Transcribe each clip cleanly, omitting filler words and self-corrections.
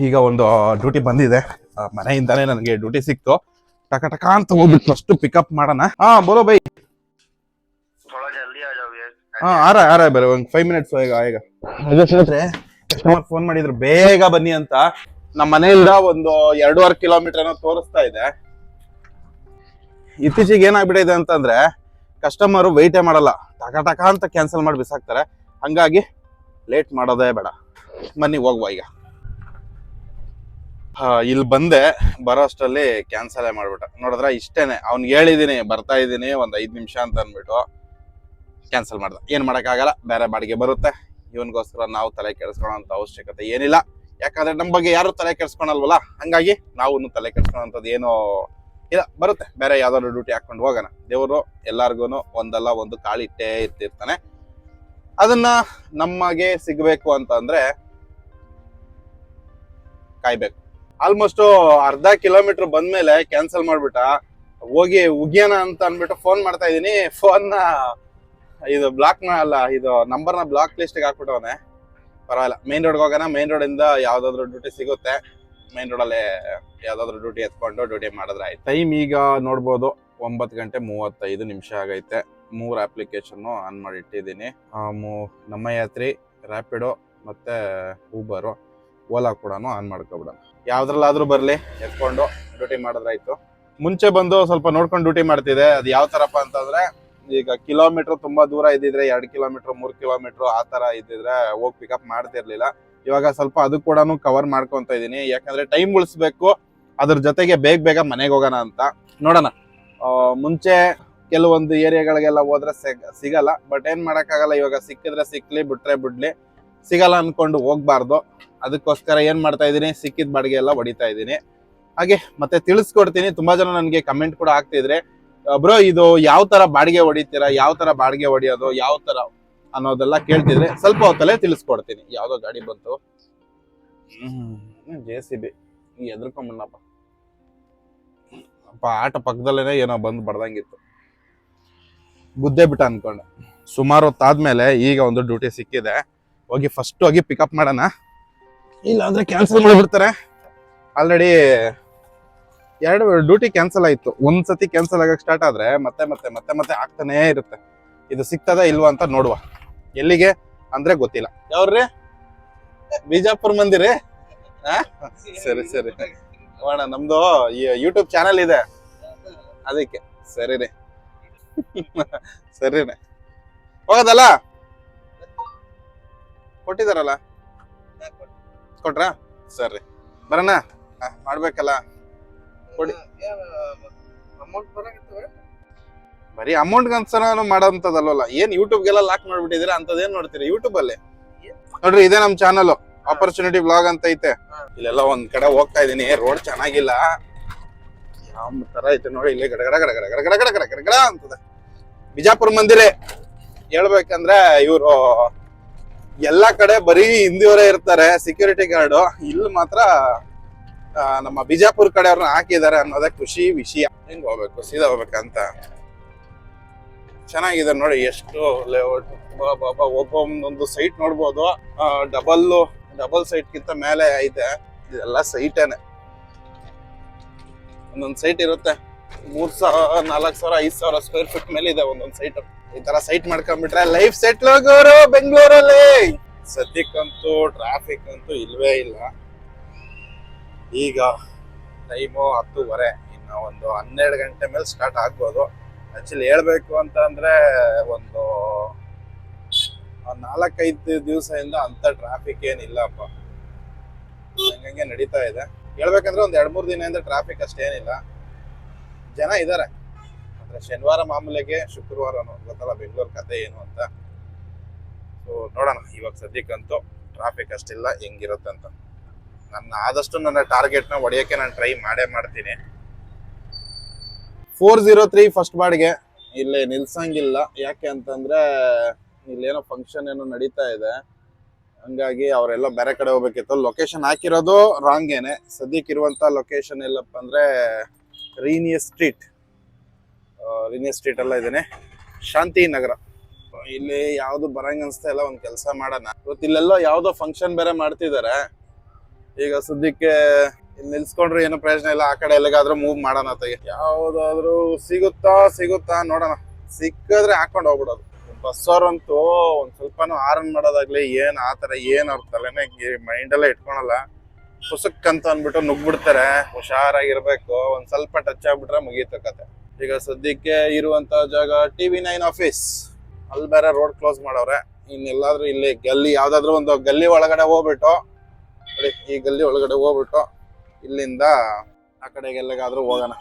ಈಗ ಒಂದು ಡ್ಯೂಟಿ ಬಂದಿದೆ, ಮನೆಯಿಂದಾನೇ ನನಗೆ ಡ್ಯೂಟಿ ಸಿಕ್ತು. ಟಕ ಟಕ ಅಂತ ಹೋಗ್ಬಿಟ್ಟು ಫಸ್ಟ್ ಪಿಕಪ್ ಮಾಡೋಣ. ಹಾ ಬೋಲೋ ಬೈ. ಹಾ ಆ रहा है ಬೇರೆ ಒಂದು 5 ಮಿನಿಟ್ಸ್ ಈಗ ಕಸ್ಟಮರ್ ಫೋನ್ ಮಾಡಿದ್ರು ಬೇಗ ಬನ್ನಿ ಅಂತ. ನಮ್ಮ ಮನೆಯಿಂದ ಒಂದು 2.5 ಕಿಲೋಮೀಟರ್ ಏನೋ ತೋರಿಸ್ತಾ ಇದೆ. ಇತ್ತೀಚೆಗೆ ಏನಾಗ್ಬಿಟ್ಟಿದೆ ಅಂತಂದ್ರೆ ಕಸ್ಟಮರ್ ವೆಯ್ಟೇ ಮಾಡಲ್ಲ, ಟಕ ಟಕ ಅಂತ ಕ್ಯಾನ್ಸಲ್ ಮಾಡಿ ಬಿಸಾಕ್ತಾರೆ. ಹಂಗಾಗಿ ಲೇಟ್ ಮಾಡೋದೇ ಬೇಡ, ಬನ್ನಿ ಹೋಗುವ. ಈಗ ಇಲ್ಲಿ ಬಂದೆ, ಬರೋ ಅಷ್ಟರಲ್ಲಿ ಕ್ಯಾನ್ಸಲೇ ಮಾಡ್ಬಿಟ್ಟ. ನೋಡಿದ್ರೆ ಇಷ್ಟೇನೆ, ಅವ್ನಿಗೆ ಹೇಳಿದೀನಿ ಬರ್ತಾ ಇದ್ದೀನಿ ಒಂದ್ 5 ನಿಮಿಷ ಅಂತ ಅಂದ್ಬಿಟ್ಟು ಕ್ಯಾನ್ಸಲ್ ಮಾಡ್ದ. ಏನ್ ಮಾಡಕ್ಕಾಗಲ್ಲ, ಬೇರೆ ಬಾಡಿಗೆ ಬರುತ್ತೆ. ಇವನ್ಗೋಸ್ಕರ ನಾವು ತಲೆ ಕೆಡಿಸ್ಕೊಳ್ಳೋಂತ ಅವಶ್ಯಕತೆ ಏನಿಲ್ಲ, ಯಾಕಂದ್ರೆ ನಮ್ಮ ಬಗ್ಗೆ ಯಾರು ತಲೆ ಕೆಡಿಸ್ಕೊಳಲ್ವಲ್ಲ. ಹಂಗಾಗಿ ನಾವು ತಲೆ ಕೆಡಿಸ್ಕೊಳ್ಳೋಂಥದ್ದು ಏನೋ ಇಲ್ಲ, ಬರುತ್ತೆ. ಬೇರೆ ಯಾವ್ದಾದ್ರು ಡ್ಯೂಟಿ ಹಾಕೊಂಡು ಹೋಗೋಣ. ದೇವರು ಎಲ್ಲಾರ್ಗು ಒಂದಲ್ಲ ಒಂದು ಕಾಳಿಟ್ಟೇ ಇರ್ತಿರ್ತಾನೆ. ಅದನ್ನ ನಮಗೆ ಸಿಗ್ಬೇಕು ಅಂತ ಅಂದ್ರೆ ಕಾಯ್ಬೇಕು. ಆಲ್ಮೋಸ್ಟ್ ಅರ್ಧ ಕಿಲೋಮೀಟರ್ ಬಂದ್ಮೇಲೆ ಕ್ಯಾನ್ಸಲ್ ಮಾಡ್ಬಿಟ್ಟ. ಹೋಗಿ ಉಗ್ಯಾನ ಅಂತ ಅನ್ಬಿಟ್ಟು ಫೋನ್ ಮಾಡ್ತಾ ಇದೀನಿ. ಫೋನ್ ಇದು ಬ್ಲಾಕ್ ಅಲ್ಲ, ಇದು ನಂಬರ್ನ ಬ್ಲಾಕ್ ಲಿಸ್ಟ್ ಹಾಕ್ಬಿಟ್ಟವನೆ. ಪರವಾಗಿಲ್ಲ, ಮೇನ್ ರೋಡ್ಗೆ ಹೋಗೋಣ. ಮೇನ್ ರೋಡ್ ಇಂದ ಯಾವ್ದಾದ್ರು ಡ್ಯೂಟಿ ಸಿಗುತ್ತೆ, ಮೇನ್ ರೋಡಲ್ಲೇ ಯಾವ್ದಾದ್ರು ಡ್ಯೂಟಿ ಎತ್ಕೊಂಡು ಡ್ಯೂಟಿ ಮಾಡಿದ್ರೆ ಆಯ್ತು. ಟೈಮ್ ಈಗ ನೋಡ್ಬೋದು 9:35 ಆಗೈತೆ. 3 ಅಪ್ಲಿಕೇಶನ್ ಆನ್ ಮಾಡಿ ಇಟ್ಟಿದ್ದೀನಿ. ನಮ್ಮ ಯಾತ್ರಿ, ರ್ಯಾಪಿಡೋ ಮತ್ತೆ ಊಬರು, ಓಲಾ ಕೂಡ ಆನ್ ಮಾಡ್ಕೊಬಿಡೋಣ. ಯಾವ್ದ್ರಲ್ಲಾದ್ರೂ ಬರ್ಲಿ, ಎತ್ಕೊಂಡು ಡ್ಯೂಟಿ ಮಾಡಿದ್ರಾಯ್ತು. ಮುಂಚೆ ಬಂದು ಸ್ವಲ್ಪ ನೋಡ್ಕೊಂಡು ಡ್ಯೂಟಿ ಮಾಡ್ತಿದ್ದೆ. ಅದು ಯಾವ ತರಪ್ಪ ಅಂತಂದ್ರೆ, ಈಗ ಕಿಲೋಮೀಟರ್ ತುಂಬಾ ದೂರ ಇದ್ದಿದ್ರೆ 2 ಕಿಲೋಮೀಟರ್ 3 ಕಿಲೋಮೀಟರ್ ಆ ತರ ಇದ್ದಿದ್ರೆ ಹೋಗಿ ಪಿಕಪ್ ಮಾಡ್ತಿರ್ಲಿಲ್ಲ. ಇವಾಗ ಸ್ವಲ್ಪ ಅದು ಕೂಡ ಕವರ್ ಮಾಡ್ಕೊಂತ ಇದೀನಿ, ಯಾಕಂದ್ರೆ ಟೈಮ್ ಉಳಿಸ್ಬೇಕು. ಅದ್ರ ಜೊತೆಗೆ ಬೇಗ ಮನೆಗೆ ಹೋಗೋಣ ಅಂತ. ನೋಡೋಣ, ಮುಂಚೆ ಕೆಲವೊಂದು ಏರಿಯಾಗಳಿಗೆಲ್ಲ ಹೋದ್ರೆ ಸಿಗಲ್ಲ. ಬಟ್ ಏನ್ ಮಾಡಕ್ಕಾಗಲ್ಲ, ಇವಾಗ ಸಿಕ್ಕಿದ್ರೆ ಸಿಕ್ಲಿ, ಬಿಟ್ರೆ ಬಿಡ್ಲಿ. ಸಿಗಲ್ಲ ಅನ್ಕೊಂಡು ಹೋಗ್ಬಾರ್ದು. ಅದಕ್ಕೋಸ್ಕರ ಏನ್ ಮಾಡ್ತಾ ಇದೀನಿ, ಸಿಕ್ಕಿದ ಬಾಡಿಗೆ ಎಲ್ಲ ಹೊಡಿತಾ ಇದೀನಿ. ಹಾಗೆ ಮತ್ತೆ ತಿಳಿಸ್ಕೊಡ್ತೀನಿ. ತುಂಬಾ ಜನ ನನಗೆ ಕಮೆಂಟ್ ಕೂಡ ಆಗ್ತಿದ್ರೆ, ಬ್ರೋ ಇದು ಯಾವ ತರ ಬಾಡಿಗೆ ಹೊಡಿತೀರಾ, ಯಾವ ತರ ಬಾಡಿಗೆ ಹೊಡಿಯೋದು, ಯಾವ ತರ ಅನ್ನೋದೆಲ್ಲ ಕೇಳ್ತಿದ್ರೆ ಸ್ವಲ್ಪ ಹೊತ್ತಲ್ಲೇ ತಿಳಿಸ್ಕೊಡ್ತೀನಿ. ಯಾವ್ದೋ ಗಾಡಿ ಬಂತು, JCB. ಎದ್ರಕೊಂಡ್ಬಿಡಪ್ಪ, ಆಟ ಪಕ್ಕದಲ್ಲೇನೆ ಏನೋ ಬಂದು ಬಡ್ದಂಗಿತ್ತು, ಗುದ್ದೆ ಬಿಟ್ಟ ಅನ್ಕೊಂಡೆ. ಸುಮಾರು ಹೊತ್ತಾದ್ಮೇಲೆ ಈಗ ಒಂದು ಡ್ಯೂಟಿ ಸಿಕ್ಕಿದೆ. ಫಸ್ಟ್ ಹೋಗಿ ಪಿಕಪ್ ಮಾಡೋಣ, ಇಲ್ಲ ಅಂದ್ರೆ ಕ್ಯಾನ್ಸಲ್ ಮಾಡ್ಬಿಡ್ತಾರೆ. ಆಲ್ರೆಡಿ 2 ಡ್ಯೂಟಿ ಕ್ಯಾನ್ಸಲ್ ಆಯ್ತು. ಒಂದ್ಸತಿ ಕ್ಯಾನ್ಸಲ್ ಆಗಕ್ಕೆ ಸ್ಟಾರ್ಟ್ ಆದ್ರೆ ಮತ್ತೆ ಮತ್ತೆ ಮತ್ತೆ ಮತ್ತೆ ಆಗ್ತಾನೇ ಇರುತ್ತೆ. ಇದು ಸಿಗ್ತದ ಇಲ್ವಾ ಅಂತ ನೋಡುವ. ಎಲ್ಲಿಗೆ ಅಂದ್ರೆ ಗೊತ್ತಿಲ್ಲ. ಯಾವ್ರಿ? ಬಿಜಾಪುರ ಮಂದಿರಿ? ಸರಿ ನೋಡ, ನಮ್ದು ಯೂಟ್ಯೂಬ್ ಚಾನಲ್ ಇದೆ, ಅದಕ್ಕೆ. ಸರಿನೇ ಸರಿನೇ, ಹೋಗೋದಲ್ಲ? ಕೊಟ್ಟಿದಾರಲ್ಲ, ಕೊಟ್ರ? ಸರಿ, ಬರೋಣ. ಮಾಡ್ಬೇಕಲ್ಲ, ಕೊಡಿ. ಬರೀ ಅಮೌಂಟ್ ಅನ್ಸನ ಮಾಡೋಂಥದ್ದಲ್ವಲ್ಲ. ಏನ್ ಯೂಟ್ಯೂಬ್ಗೆಲ್ಲ ಲಾಕ್ ಮಾಡ್ಬಿಟ್ಟಿದೀರಾ? ಅಂತದೇನ್ ನೋಡ್ತೀರಿ ಯೂಟ್ಯೂಬ್ ಅಲ್ಲಿ? ನೋಡ್ರಿ, ಇದೇ ನಮ್ ಚಾನಲ್, ಆಪರ್ಚುನಿಟಿ ಬ್ಲಾಗ್ ಅಂತ ಐತೆ. ಇಲ್ಲೆಲ್ಲ ಒಂದ್ ಕಡೆ ಹೋಗ್ತಾ ಇದೀನಿ, ರೋಡ್ ಚೆನ್ನಾಗಿಲ್ಲ. ಯಾವ ತರ ಐತೆ ನೋಡಿ, ಇಲ್ಲಿ ಗಡ ಗಡ ಗಡ ಗಡ ಗಡ ಗಡ ಗಡ ಗಡ ಗಡ ಅಂತದೆ. ಬಿಜಾಪುರ ಮಂದಿರೇ ಹೇಳ್ಬೇಕಂದ್ರೆ, ಇವ್ರು ಎಲ್ಲಾ ಕಡೆ ಬರೀ ಹಿಂದಿಯವರೇ ಇರ್ತಾರೆ ಸೆಕ್ಯೂರಿಟಿ ಗಾರ್ಡ್. ಇಲ್ಲಿ ಮಾತ್ರ ನಮ್ಮ ಬಿಜಾಪುರ ಕಡೆ ಅವ್ರನ್ನ ಹಾಕಿದ್ದಾರೆ ಅನ್ನೋದೇ ಖುಷಿ ವಿಷಯ. ಹೆಂಗ್ ಹೋಗ್ಬೇಕು, ಸೀದಾ ಹೋಗ್ಬೇಕಂತ. ಚೆನ್ನಾಗಿದೆ ನೋಡಿ, ಎಷ್ಟು ಲೇಔಟ್. ಒಬ್ಬ ಒಂದೊಂದು ಸೈಟ್ ನೋಡ್ಬೋದು. ಡಬಲ್ ಸೈಟ್ ಗಿಂತ ಮೇಲೆ ಐತೆ. ಇದೆಲ್ಲ ಸೈಟೇನೆ. ಒಂದೊಂದ್ ಸೈಟ್ ಇರುತ್ತೆ 3,000 4,000 5,000 ಸ್ಕ್ವೇರ್ ಫೀಟ್ ಮೇಲೆ ಇದೆ ಒಂದೊಂದ್ ಸೈಟ್. ಈ ತರ ಸೈಟ್ ಮಾಡ್ಕೊಂಡ್ಬಿಟ್ರೆ ಲೈಫ್ ಸೆಟ್ಲ್ ಆಗೋರು ಬೆಂಗಳೂರಲ್ಲಿ. ಸದ್ಯಕ್ಕಂತೂ ಟ್ರಾಫಿಕ್ ಅಂತೂ ಇಲ್ವೇ ಇಲ್ಲ. ಈಗ ಟೈಮು 10:15. ಇನ್ನು ಒಂದು 12 ಗಂಟೆ ಮೇಲೆ ಸ್ಟಾರ್ಟ್ ಆಗ್ಬೋದು. ಆಕ್ಚುಲಿ ಹೇಳ್ಬೇಕು ಅಂತ ಅಂದ್ರೆ, ಒಂದು 4-5 ದಿವಸದಿಂದ ಅಂತ ಟ್ರಾಫಿಕ್ ಏನಿಲ್ಲಪ್ಪ, ಹಂಗಂಗೆ ನಡೀತಾ ಇದೆ. ಹೇಳ್ಬೇಕಂದ್ರೆ ಒಂದ್ 2-3 ದಿನದಿಂದ ಟ್ರಾಫಿಕ್ ಅಷ್ಟೇನಿಲ್ಲ. ಜನ ಇದಾರೆ ಅಂದ್ರೆ ಶನಿವಾರ ಮಾಮೂಲಿಗೆ, ಶುಕ್ರವಾರನು ಗೊತ್ತಲ್ಲ ಬೆಂಗಳೂರು ಕತೆ ಏನು ಅಂತ. ಸೊ ನೋಡೋಣ, ಇವಾಗ ಸದ್ಯಕ್ಕಂತೂ ಟ್ರಾಫಿಕ್ ಅಷ್ಟಿಲ್ಲ, ಹೆಂಗಿರುತ್ತೆ ಅಂತ. ಆದಷ್ಟು ನನ್ನ ಟಾರ್ಗೆಟ್ ನ ಹೊಡೆಯಕ್ಕೆ ನಾನು ಟ್ರೈ ಮಾಡ್ತೀನಿ. 403 ಫಸ್ಟ್ ಬಾಡಿಗೆ. ಇಲ್ಲಿ ನಿಲ್ಸಂಗಿಲ್ಲ, ಯಾಕೆ ಅಂತಂದ್ರೆ ಇಲ್ಲೇನೋ ಫಂಕ್ಷನ್ ಏನೋ ನಡೀತಾ ಇದೆ. ಹಂಗಾಗಿ ಅವರೆಲ್ಲ ಬೇರೆ ಕಡೆ ಹೋಗ್ಬೇಕಿತ್ತು. ಲೊಕೇಶನ್ ಹಾಕಿರೋದು ರಾಂಗ್ ಏನೆ. ಸದ್ಯಕ್ಕಿರುವಂತ ಲೊಕೇಶನ್ ಎಲ್ಲಪ್ಪ ಅಂದ್ರೆ ರೀನಿಯಸ್ ಸ್ಟ್ರೀಟ್ ಎಲ್ಲ ಇದೇನೆ, ಶಾಂತಿ ನಗರ. ಇಲ್ಲಿ ಯಾವ್ದು ಬರಂಗ ಅನ್ಸ್ತಾ ಇಲ್ಲ. ಒಂದ್ ಕೆಲಸ ಮಾಡೋಣ, ಇವತ್ತು ಇಲ್ಲೆಲ್ಲೋ ಯಾವ್ದೋ ಫಂಕ್ಷನ್ ಬೇರೆ ಮಾಡ್ತಿದ್ದಾರೆ. ಈಗ ಸದ್ಯಕ್ಕೆ ಇಲ್ಲಿ ನಿಲ್ಸ್ಕೊಂಡ್ರೆ ಏನು ಪ್ರಯೋಜನ ಇಲ್ಲ, ಆ ಕಡೆ ಎಲ್ಲಿಗಾದ್ರೂ ಮೂವ್ ಮಾಡೋಣ ತೆಗೆ. ಯಾವ್ದಾದ್ರು ಸಿಗುತ್ತಾ ನೋಡೋಣ. ಸಿಕ್ಕಿದ್ರೆ ಹಾಕೊಂಡು ಹೋಗ್ಬಿಡೋದು. ಬಸ್ ಅವ್ರಂತೂ ಒಂದ್ ಸ್ವಲ್ಪನೂ ಆರನ್ ಮಾಡೋದಾಗ್ಲಿ ಏನ್ ಆತರ ಏನ್ ಅವ್ರ ತಲೆನೇ ಮೈಂಡ್ ಎಲ್ಲ ಇಟ್ಕೊಳಲ್ಲ. ಪುಸಕ್ ಅಂತ ಅಂದ್ಬಿಟ್ಟು ನುಗ್ಬಿಡ್ತಾರೆ. ಹುಷಾರಾಗಿರ್ಬೇಕು. ಒಂದ್ ಸ್ವಲ್ಪ ಟಚ್ ಆಗ್ಬಿಟ್ರೆ ಮುಗೀತು ಕತೆ. ಈಗ ಸದ್ಯಕ್ಕೆ ಇರುವಂತ ಜಾಗ TV9 ಆಫೀಸ್. ಅಲ್ಲಿ ಬೇರೆ ರೋಡ್ ಕ್ಲೋಸ್ ಮಾಡವ್ರೆ. ಇನ್ನೆಲ್ಲಾದ್ರೂ ಇಲ್ಲಿ ಗಲ್ಲಿ ಯಾವ್ದಾದ್ರು ಒಂದು ಗಲ್ಲಿ ಒಳಗಡೆ ಹೋಗ್ಬಿಟ್ಟು ನೋಡಿ, ಈ ಗಲ್ಲಿ ಒಳಗಡೆ ಹೋಗ್ಬಿಟ್ಟು ಇಲ್ಲಿಂದ ಆ ಕಡೆಗೆ ಎಲ್ಲಿಗಾದ್ರೂ ಹೋಗೋಣ.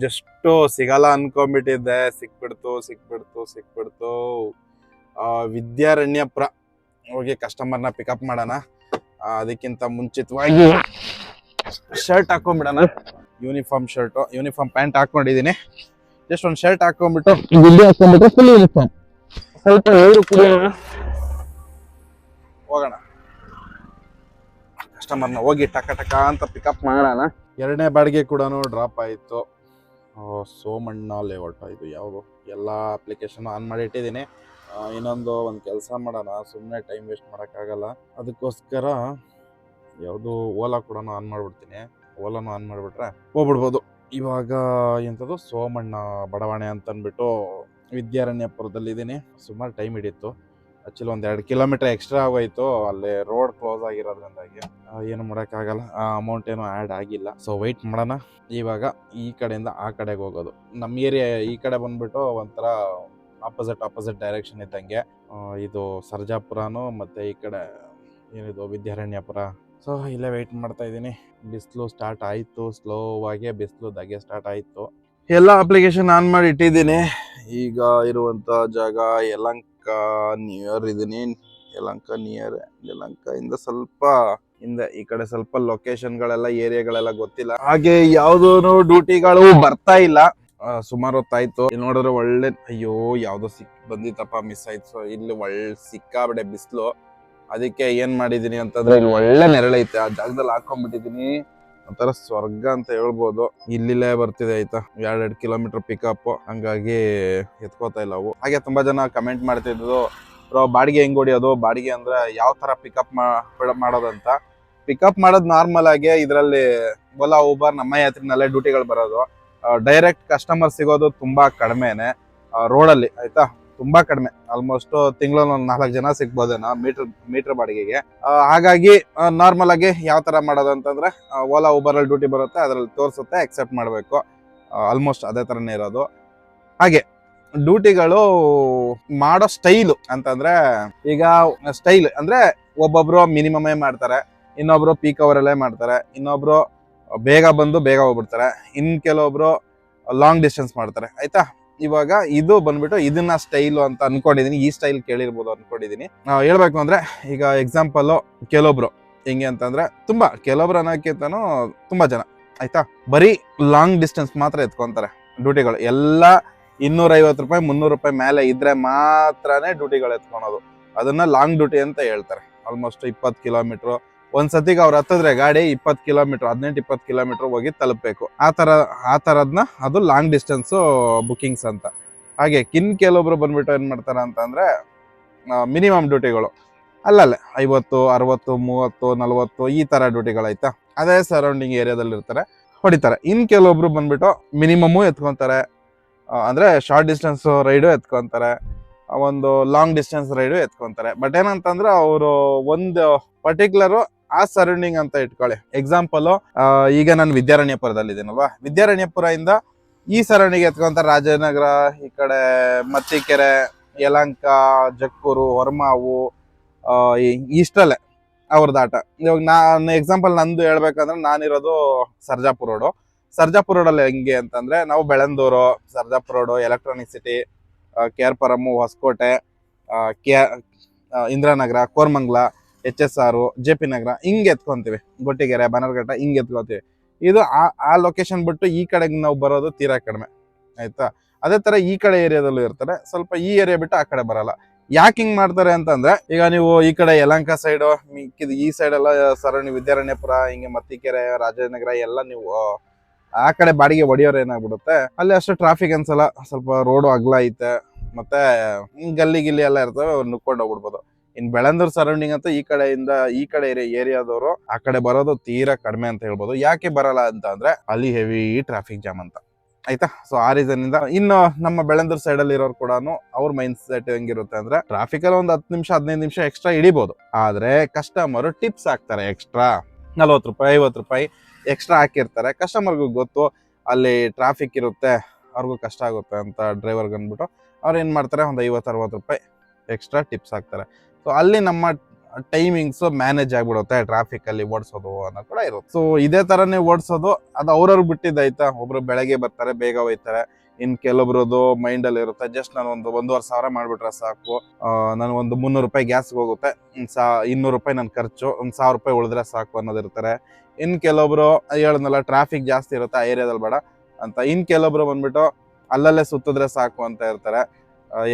ಜಸ್ಟ್ ಸಿಗಲ್ಲ ಅನ್ಕೊಂಡ್ಬಿಟ್ಟಿದ್ದೆ. ಸಿಕ್ಬಿಡ್ತು. ವಿದ್ಯಾರಣ್ಯಪುರ ಹೋಗಿ ಕಸ್ಟಮರ್ನ ಪಿಕಪ್ ಮಾಡೋಣ. ಅದಕ್ಕಿಂತ ಮುಂಚಿತವಾಗಿ ಶರ್ಟ್ ಹಾಕೊಂಡ್ಬಿಡೋಣ. ಯೂನಿಫಾರ್ಮ್ ಪ್ಯಾಂಟ್ ಹಾಕೊಂಡಿದೀನಿ. ಜಸ್ಟ್ ಒಂದು ಶರ್ಟ್ ಹಾಕೊಂಡ್ಬಿಟ್ಟು ಫುಲ್ ಯೂನಿಫಾರ್ಮ್ ಸ್ವಲ್ಪ ಹೋಗೋಣ. ಕಸ್ಟಮರ್ನ ಹೋಗಿ ಟಕ ಅಂತ ಪಿಕಪ್ ಮಾಡೋಣ. 2ನೇ ಬಾಡಿಗೆ ಕೂಡ ಡ್ರಾಪ್ ಆಯಿತು. ಸೋಮಣ್ಣ ಲೇಔಟ್. ಇದು ಯಾವುದು ಎಲ್ಲ ಅಪ್ಲಿಕೇಶನ್ ಆನ್ ಮಾಡಿ ಇಟ್ಟಿದ್ದೀನಿ. ಇನ್ನೊಂದು ಕೆಲಸ ಮಾಡೋಣ, ಸುಮ್ಮನೆ ಟೈಮ್ ವೇಸ್ಟ್ ಮಾಡೋಕ್ಕಾಗಲ್ಲ. ಅದಕ್ಕೋಸ್ಕರ ಯಾವುದು ಓಲಾ ಕೂಡ ಆನ್ ಮಾಡಿಬಿಡ್ತೀನಿ. ಓಲಾನು ಆನ್ ಮಾಡಿಬಿಟ್ರೆ ಹೋಗ್ಬಿಡ್ಬೋದು. ಇವಾಗ ಎಂಥದ್ದು ಸೋಮಣ್ಣ ಬಡಾವಣೆ ಅಂತಂದ್ಬಿಟ್ಟು ವಿದ್ಯಾರಣ್ಯಪುರದಲ್ಲಿದ್ದೀನಿ. ಸುಮಾರು ಟೈಮ್ ಹಿಡಿಯಿತು. ಆಕ್ಚುಲಿ 1-2 ಕಿಲೋಮೀಟರ್ ಎಕ್ಸ್ಟ್ರಾ ಆಗೋಯ್ತು. ಅಲ್ಲಿ ರೋಡ್ ಕ್ಲೋಸ್ ಆಗಿರೋದ್ರಿಂದಾಗಿ ಏನು ಮಾಡೋಕ್ಕಾಗಲ್ಲ. ಅಮೌಂಟ್ ಏನು ಆ್ಯಡ್ ಆಗಿಲ್ಲ. ಸೊ ವೆಯ್ಟ್ ಮಾಡೋಣ. ಇವಾಗ ಈ ಕಡೆಯಿಂದ ಆ ಕಡೆಗೆ ಹೋಗೋದು. ನಮ್ಮ ಏರಿಯಾ ಈ ಕಡೆ ಬಂದ್ಬಿಟ್ಟು ಒಂಥರ ಆಪೋಸಿಟ್ ಡೈರೆಕ್ಷನ್ ಇದ್ದಂಗೆ. ಇದು ಸರ್ಜಾಪುರನು ಮತ್ತು ಈ ಕಡೆ ಏನಿದು ವಿದ್ಯಾರಣ್ಯಪುರ. ಸೊ ಇಲ್ಲೇ ವೆಯ್ಟ್ ಮಾಡ್ತಾ ಇದ್ದೀನಿ. ಬಿಸಿಲು ಸ್ಟಾರ್ಟ್ ಆಯಿತು. ಸ್ಲೋವಾಗೆ ಬಿಸಿಲು ದಾಗೆ ಸ್ಟಾರ್ಟ್ ಆಯಿತು. ಎಲ್ಲ ಅಪ್ಲಿಕೇಶನ್ ಆನ್ ಮಾಡಿ ಇಟ್ಟಿದ್ದೀನಿ. ಈಗ ಇರುವಂಥ ಜಾಗ ಯಲಹಂಕ ನಿಯರ್ ಇದೀನಿ. ಯಲಹಂಕ ಇಂದ ಸ್ವಲ್ಪ ಹಿಂದೆ ಈ ಕಡೆ ಸ್ವಲ್ಪ ಲೊಕೇಶನ್ಗಳೆಲ್ಲ ಏರಿಯಾಗಳೆಲ್ಲ ಗೊತ್ತಿಲ್ಲ. ಹಾಗೆ ಯಾವ್ದೂ ಡ್ಯೂಟಿಗಳು ಬರ್ತಾ ಇಲ್ಲ. ಸುಮಾರು ಹೊತ್ತಾಯ್ತು. ಇಲ್ಲಿ ನೋಡಿದ್ರೆ ಒಳ್ಳೆ ಅಯ್ಯೋ ಯಾವ್ದೋ ಬಂದಿತ್ತಪ್ಪ, ಮಿಸ್ ಆಯ್ತು. ಸೊ ಇಲ್ಲಿ ಸಿಕ್ಕಾಬಿಡೆ ಬಿಸಿಲು. ಅದಕ್ಕೆ ಏನ್ ಮಾಡಿದೀನಿ ಅಂತಂದ್ರೆ ಇಲ್ಲಿ ಒಳ್ಳೆ ನೆರಳೈತೆ, ಆ ಜಾಗದಲ್ಲಿ ಹಾಕೊಂಡ್ಬಿಟ್ಟಿದೀನಿ. ಒಂಥರ ಸ್ವರ್ಗ ಅಂತ ಹೇಳ್ಬೋದು. ಇಲ್ಲಿಲ್ಲೇ ಬರ್ತಿದೆ ಆಯ್ತಾ, 2 ಕಿಲೋಮೀಟರ್ ಪಿಕಪ್. ಹಂಗಾಗಿ ಎತ್ಕೋತಾ ಇಲ್ಲ ಅವು. ಹಾಗೆ ತುಂಬಾ ಜನ ಕಮೆಂಟ್ ಮಾಡ್ತಿದ್ರು, ಬ್ರೋ ಬಾಡಿಗೆ ಹೆಂಗ್ ಹೊಡಿಯೋದು, ಬಾಡಿಗೆ ಅಂದ್ರೆ ಯಾವ ತರ ಪಿಕಪ್ ಮಾಡೋದಂತ. ಪಿಕಪ್ ಮಾಡೋದು ನಾರ್ಮಲ್ ಆಗಿ ಇದರಲ್ಲಿ ಓಲಾ ಊಬರ್ ನಮ್ಮ ಯಾತ್ರಿನಲ್ಲೇ ಡ್ಯೂಟಿಗಳು ಬರೋದು. ಡೈರೆಕ್ಟ್ ಕಸ್ಟಮರ್ ಸಿಗೋದು ತುಂಬಾ ಕಡಿಮೆನೆ ರೋಡಲ್ಲಿ ಆಯ್ತಾ, ತುಂಬಾ ಕಡಿಮೆ. ಆಲ್ಮೋಸ್ಟ್ ತಿಂಗಳಲ್ಲಿ 4 ಜನ ಸಿಗ್ಬೋದೇನೋ ಮೀಟರ್ ಬಾಡಿಗೆಗೆ. ಹಾಗಾಗಿ ನಾರ್ಮಲ್ ಆಗಿ ಯಾವ ತರ ಮಾಡೋದು ಅಂತಂದ್ರೆ ಓಲಾ ಊಬರ್ ಅಲ್ಲಿ ಡ್ಯೂಟಿ ಬರುತ್ತೆ, ಅದ್ರಲ್ಲಿ ತೋರಿಸುತ್ತೆ, ಅಕ್ಸೆಪ್ಟ್ ಮಾಡಬೇಕು. ಆಲ್ಮೋಸ್ಟ್ ಅದೇ ತರನೇ ಇರೋದು. ಹಾಗೆ ಡ್ಯೂಟಿಗಳು ಮಾಡೋ ಸ್ಟೈಲು ಅಂತಂದ್ರೆ, ಈಗ ಸ್ಟೈಲ್ ಅಂದ್ರೆ ಒಬ್ಬೊಬ್ರು ಮಿನಿಮಮೇ ಮಾಡ್ತಾರೆ, ಇನ್ನೊಬ್ರು ಪೀಕ್ ಅವರಲ್ಲೇ ಮಾಡ್ತಾರೆ, ಇನ್ನೊಬ್ರು ಬೇಗ ಬಂದು ಬೇಗ ಹೋಗ್ಬಿಡ್ತಾರೆ, ಇನ್ ಕೆಲವೊಬ್ರು ಲಾಂಗ್ ಡಿಸ್ಟೆನ್ಸ್ ಮಾಡ್ತಾರೆ ಆಯ್ತಾ. ಇವಾಗ ಇದು ಬಂದ್ಬಿಟ್ಟು ಇದನ್ನ ಸ್ಟೈಲು ಅಂತ ಅನ್ಕೊಂಡಿದೀನಿ. ಈ ಸ್ಟೈಲ್ ಕೇಳಿರ್ಬೋದು ಅನ್ಕೊಂಡಿದೀನಿ. ಹೇಳ್ಬೇಕು ಅಂದ್ರೆ ಈಗ ಎಕ್ಸಾಂಪಲ್ ಕೆಲವೊಬ್ರು ಹೆಂಗೆ ಅಂತಂದ್ರೆ, ಕೆಲವೊಬ್ರು ಅನ್ನೋಕ್ಕಿಂತನೂ ತುಂಬಾ ಜನ ಆಯ್ತಾ ಬರೀ ಲಾಂಗ್ ಡಿಸ್ಟೆನ್ಸ್ ಮಾತ್ರ ಎತ್ಕೊಂತಾರೆ ಡ್ಯೂಟಿಗಳು. ಎಲ್ಲ 250 ರೂಪಾಯಿ 300 ರೂಪಾಯಿ ಮೇಲೆ ಇದ್ರೆ ಮಾತ್ರನೇ ಡ್ಯೂಟಿಗಳು ಎತ್ಕೊಳೋದು. ಅದನ್ನ ಲಾಂಗ್ ಡ್ಯೂಟಿ ಅಂತ ಹೇಳ್ತಾರೆ. ಆಲ್ಮೋಸ್ಟ್ 20 ಕಿಲೋಮೀಟರ್ ಒಂದ್ಸತಿಗೆ ಅವ್ರು ಹತ್ತಿದ್ರೆ ಗಾಡಿ 20 ಕಿಲೋಮೀಟರ್ 18-20 ಕಿಲೋಮೀಟರ್ ಹೋಗಿ ತಲುಪಬೇಕು. ಆ ತರದ್ನ ಅದು ಲಾಂಗ್ ಡಿಸ್ಟೆನ್ಸ್ ಬುಕಿಂಗ್ಸ್ ಅಂತ. ಹಾಗೆ ಕೆಲವೊಬ್ರು ಬಂದ್ಬಿಟ್ಟು ಏನ್ ಮಾಡ್ತಾರ ಅಂತಂದ್ರೆ ಮಿನಿಮಮ್ ಡ್ಯೂಟಿಗಳು ಅಲ್ಲಲ್ಲೇ 50, 60, 30, 40 ಈ ತರ ಡ್ಯೂಟಿಗಳಾಯ್ತಾ, ಅದೇ ಸರೌಂಡಿಂಗ್ ಏರಿಯಾದಲ್ಲಿ ಇರ್ತಾರೆ, ಹೊಡಿತಾರೆ. ಕೆಲವೊಬ್ರು ಬಂದ್ಬಿಟ್ಟು ಮಿನಿಮಮ್ಮು ಎತ್ಕೊಂತಾರೆ, ಅಂದ್ರೆ ಶಾರ್ಟ್ ಡಿಸ್ಟೆನ್ಸ್ ರೈಡು ಎತ್ಕೊಂತಾರೆ, ಒಂದು ಲಾಂಗ್ ಡಿಸ್ಟೆನ್ಸ್ ರೈಡು ಎತ್ಕೊಂತಾರೆ. ಬಟ್ ಏನಂತಂದ್ರೆ ಅವರು ಒಂದು ಪರ್ಟಿಕ್ಯುಲರ್ ಆ ಸರೌಂಡಿಂಗ್ ಅಂತ ಇಟ್ಕೊಳ್ಳಿ. ಎಕ್ಸಾಂಪಲ್ ಈಗ ನಾನು ವಿದ್ಯಾರಣ್ಯಪುರದಲ್ಲಿ ಇದ್ದೀನಲ್ವಾ, ವಿದ್ಯಾರಣ್ಯಪುರ ಇಂದ ಈ ಸರೌಂಡಿಂಗ್ ಎತ್ಕೊಂತಾರೆ. ರಾಜನಗರ, ಈ ಕಡೆ ಮತ್ತಿಕೆರೆ, ಯಲಹಂಕ, ಜಕ್ಕೂರು, ಹೊರಮಾವು, ಇಷ್ಟಲ್ಲೇ ಅವ್ರದ್ದು ಆಟ. ಇವಾಗ ನಾನು ಎಕ್ಸಾಂಪಲ್ ನಂದು ಹೇಳ್ಬೇಕಂದ್ರೆ, ನಾನಿರೋದು ಸರ್ಜಾಪುರ ರೋಡಲ್ಲಿ. ಹೆಂಗೆ ಅಂತಂದ್ರೆ ನಾವು Bellandur, Sarjapur road, electronic city, KR Puram, Hoskote, Indiranagar, Koramangala, HSR, JP Nagar ಹಿಂಗೆ ಎತ್ಕೊಂತೀವಿ. ಗೊಟ್ಟಿಗೆರೆ, ಬನರ್ಘಟ್ಟ ಹಿಂಗೆ ಎತ್ಕೊಂತೀವಿ. ಇದು ಆ ಲೊಕೇಶನ್ ಬಿಟ್ಟು ಈ ಕಡೆಗೆ ನಾವು ಬರೋದು ತೀರಾ ಕಡಿಮೆ ಆಯ್ತಾ. ಅದೇ ತರ ಈ ಕಡೆ ಏರಿಯಾದಲ್ಲೂ ಇರ್ತಾರೆ, ಸ್ವಲ್ಪ ಈ ಏರಿಯಾ ಬಿಟ್ಟು ಆ ಕಡೆ ಬರಲ್ಲ. ಯಾಕೆ ಹಿಂಗ್ ಮಾಡ್ತಾರೆ ಅಂತಂದ್ರೆ, ಈಗ ನೀವು ಈ ಕಡೆ ಯಲಹಂಕ ಸೈಡು, ಈ ಸೈಡ್ ಎಲ್ಲ ಸರೌಂಡಿಂಗ್ ವಿದ್ಯಾರಣ್ಯಪುರ, ಹಿಂಗೆ ಮತ್ತಿಕೆರೆ, ರಾಜನಗರ ಎಲ್ಲ ನೀವು ಆ ಕಡೆ ಬಾಡಿಗೆ ಹೊಡಿಯೋರು ಏನಾಗ್ಬಿಡುತ್ತೆ, ಅಲ್ಲಿ ಅಷ್ಟು ಟ್ರಾಫಿಕ್ ಅನ್ಸಲ್ಲ. ಸ್ವಲ್ಪ ರೋಡು ಅಗಲ ಐತೆ, ಮತ್ತೆ ಗಲ್ಲಿ ಗಿಲ್ಲಿ ಎಲ್ಲ ಇರ್ತವೆ, ನುಕ್ಕೊಂಡು ಹೋಗ್ಬಿಡ್ಬೋದು. ಇನ್ ಬೆಳಂದೂರ್ ಸರೌಂಡಿಂಗ್ ಅಂತೂ ಈ ಕಡೆ ಏರಿಯಾದವರು ಆ ಕಡೆ ಬರೋದು ತೀರಾ ಕಡಿಮೆ ಅಂತ ಹೇಳ್ಬೋದು. ಯಾಕೆ ಬರಲ್ಲ ಅಂತ ಅಂದ್ರೆ ಅಲ್ಲಿ ಹೆವಿ ಟ್ರಾಫಿಕ್ ಜಾಮ್ ಅಂತ, ಆಯ್ತಾ. ಸೊ ಆ ರೀಸನ್ ಇಂದ ಇನ್ನು ನಮ್ಮ ಬೆಳಂದೂರ್ ಸೈಡ್ ಅಲ್ಲಿ ಇರೋರು ಕೂಡ ಅವ್ರ ಮೈಂಡ್ ಸೆಟ್ ಹೆಂಗಿರುತ್ತೆ ಅಂದ್ರೆ ಟ್ರಾಫಿಕ್ ಅಲ್ಲಿ ಒಂದು 10 ನಿಮಿಷ 15 ನಿಮಿಷ ಎಕ್ಸ್ಟ್ರಾ ಹಿಡಿಬಹುದು, ಆದ್ರೆ ಕಸ್ಟಮರ್ ಟಿಪ್ಸ್ ಹಾಕ್ತಾರೆ ಎಕ್ಸ್ಟ್ರಾ 40 ರೂಪಾಯಿ 50 ರೂಪಾಯಿ ಎಕ್ಸ್ಟ್ರಾ ಹಾಕಿರ್ತಾರೆ. ಕಸ್ಟಮರ್ಗೂ ಗೊತ್ತು ಅಲ್ಲಿ ಟ್ರಾಫಿಕ್ ಇರುತ್ತೆ, ಅವ್ರಿಗೂ ಕಷ್ಟ ಆಗುತ್ತೆ ಅಂತ ಡ್ರೈವರ್ಗೆ ಅಂದ್ಬಿಟ್ಟು ಅವ್ರು ಏನ್ ಮಾಡ್ತಾರೆ, ಒಂದು 50-60 ರೂಪಾಯಿ ಎಕ್ಸ್ಟ್ರಾ ಟಿಪ್ಸ್ ಹಾಕ್ತಾರೆ. ಸೊ ಅಲ್ಲಿ ನಮ್ಮ ಟೈಮಿಂಗ್ಸ್ ಮ್ಯಾನೇಜ್ ಆಗ್ಬಿಡುತ್ತೆ ಟ್ರಾಫಿಕ್ ಅಲ್ಲಿ ಓಡಿಸೋದು ಅನ್ನೋ ಕೂಡ ಇರುತ್ತೆ. ಸೊ ಇದೇ ತರನೇ ಓಡಿಸೋದು, ಅದು ಅವ್ರವ್ರಿಗೆ ಬಿಟ್ಟಿದ್ದಾಯ್ತಾ. ಒಬ್ರು ಬೆಳಗ್ಗೆ ಬರ್ತಾರೆ, ಬೇಗ ಹೋಯ್ತಾರೆ. ಇನ್ ಕೆಲವೊಬ್ರದ್ದು ಮೈಂಡ್ ಅಲ್ಲಿ ಇರುತ್ತೆ, ಜಸ್ಟ್ ನಾನು ಒಂದು 1,500 ಮಾಡ್ಬಿಟ್ರೆ ಸಾಕು, ನಾನು ಒಂದು 300 ರೂಪಾಯಿ ಗ್ಯಾಸ್ಗೆ ಹೋಗುತ್ತೆ, 200 ರೂಪಾಯಿ ನನ್ನ ಖರ್ಚು, 1,000 ರೂಪಾಯಿ ಉಳಿದ್ರೆ ಸಾಕು ಅನ್ನೋದಿರ್ತಾರೆ. ಇನ್ ಕೆಲವೊಬ್ರು ಹೇಳದ್ನಲ್ಲ ಟ್ರಾಫಿಕ್ ಜಾಸ್ತಿ ಇರುತ್ತೆ ಆ ಏರಿಯಾದಲ್ಲಿ ಬೇಡ ಅಂತ. ಇನ್ ಕೆಲವೊಬ್ರು ಬಂದ್ಬಿಟ್ಟು ಅಲ್ಲಲ್ಲೇ ಸುತ್ತಿದ್ರೆ ಸಾಕು ಅಂತ ಇರ್ತಾರೆ.